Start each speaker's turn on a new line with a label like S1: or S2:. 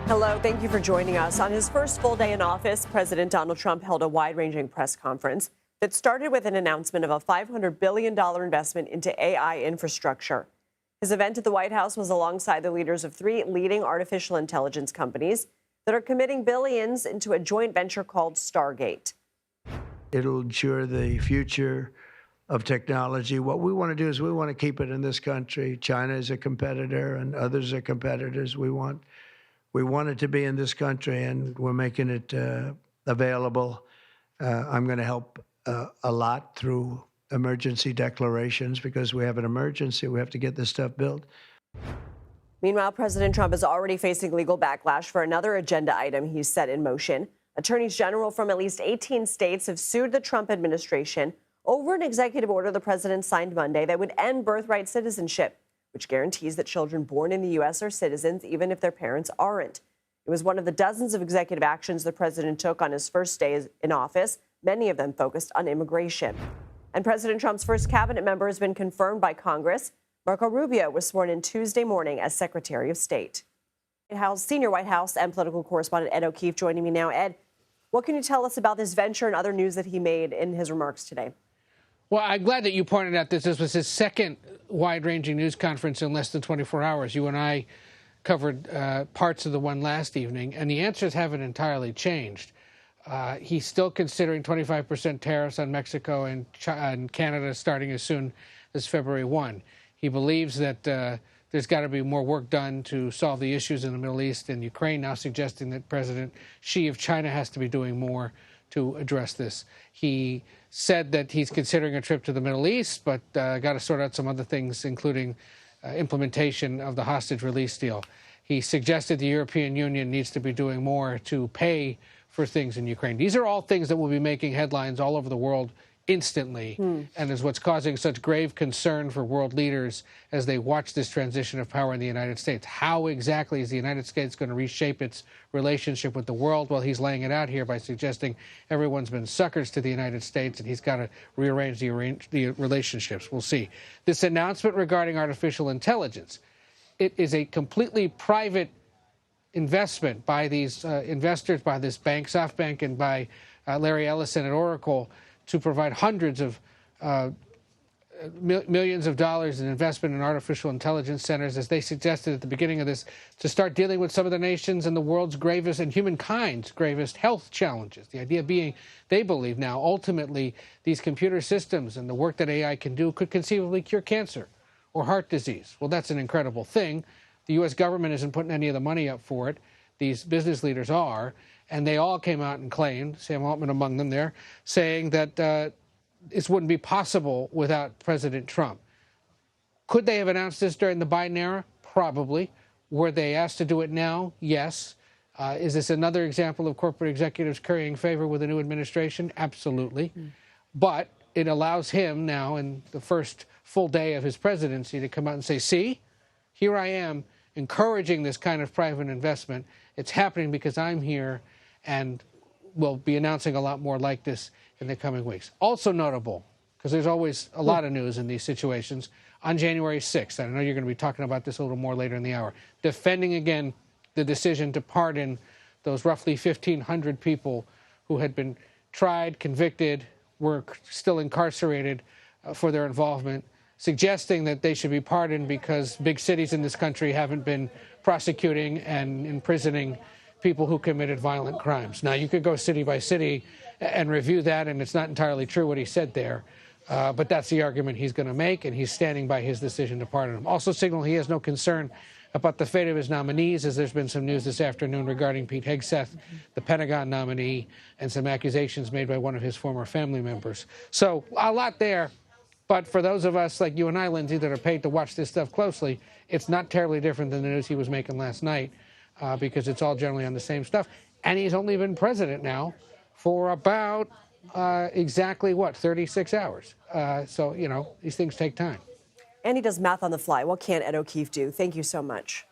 S1: Hello, thank you for joining us. On his first full day in office, President Donald Trump held a wide-ranging press conference that started with an announcement of a $500 billion investment into AI infrastructure. His event at the White House was alongside the leaders of three leading artificial intelligence companies that are committing billions into a joint venture called Stargate.
S2: It'll ensure the future of technology. What we want to do is we want to keep it in this country. China is a competitor and others are competitors. We want it to be in this country, and we're making it available. I'm going to help a lot through emergency declarations because we have an emergency. We have to get this stuff built.
S1: Meanwhile, President Trump is already facing legal backlash for another agenda item he's set in motion. Attorneys general from at least 18 states have sued the Trump administration over an executive order the president signed Monday that would end birthright citizenship, which guarantees that children born in the U.S. are citizens even if their parents aren't. It was one of the dozens of executive actions the president took on his first day in office, many of them focused on immigration. And President Trump's first cabinet member has been confirmed by Congress. Marco Rubio was sworn in Tuesday morning as Secretary of State. Senior White House and political correspondent Ed O'Keefe joining me now. Ed, what can you tell us about this venture and other news that he made in his remarks today?
S3: Well, I'm glad that you pointed out that this was his second wide-ranging news conference in less than 24 hours. You and I covered parts of the one last evening, and the answers haven't entirely changed. He's still considering 25% tariffs on Mexico and Canada starting as soon as February 1. He believes that there's got to be more work done to solve the issues in the Middle East and Ukraine, now suggesting that President Xi of China has to be doing more to address this. He said that he's considering a trip to the Middle East, but got to sort out some other things, including implementation of the hostage release deal. He suggested the European Union needs to be doing more to pay for things in Ukraine. These are all things that will be making headlines all over the world instantly, and is what's causing such grave concern for world leaders as they watch this transition of power in the United States. How exactly is the United States going to reshape its relationship with the world? Well, he's laying it out here by suggesting everyone's been suckers to the United States, and he's got to rearrange the relationships. We'll see. This announcement regarding artificial intelligence, it is a completely private investment by these investors, by this bank, SoftBank, and by Larry Ellison at Oracle, to provide hundreds of millions of dollars in investment in artificial intelligence centers, as they suggested at the beginning of this, to start dealing with some of the nations and the world's gravest and humankind's gravest health challenges. The idea being, they believe now, ultimately, these computer systems and the work that AI can do could conceivably cure cancer or heart disease. Well, that's an incredible thing. The U.S. government isn't putting any of the money up for it. These business leaders are. And they all came out and claimed, Sam Altman among them there, saying that this wouldn't be possible without President Trump. Could they have announced this during the Biden era? Probably. Were they asked to do it now? Yes. Is this another example of corporate executives currying favor with the new administration? Absolutely. But it allows him now, in the first full day of his presidency, to come out and say, see, here I am encouraging this kind of private investment. It's happening because I'm here, and we'll be announcing a lot more like this in the coming weeks. Also notable, because there's always a lot of news in these situations, on January 6th, I know you're going to be talking about this a little more later in the hour, defending again the decision to pardon those roughly 1,500 people who had been tried, convicted, were still incarcerated for their involvement, suggesting that they should be pardoned because big cities in this country haven't been prosecuting and imprisoning people who committed violent crimes. Now, you could go city by city and review that, and it's not entirely true what he said there, but that's the argument he's going to make, and he's standing by his decision to pardon him. Also signaling he has no concern about the fate of his nominees, as there's been some news this afternoon regarding Pete Hegseth, the Pentagon nominee, and some accusations made by one of his former family members. So a lot there. But for those of us like you and I, Lindsay, that are paid to watch this stuff closely, it's not terribly different than the news he was making last night, because it's all generally on the same stuff. And he's only been president now for about exactly, 36 hours. So, you know, these things take time.
S1: And he does math on the fly. What can Ed O'Keefe do? Thank you so much.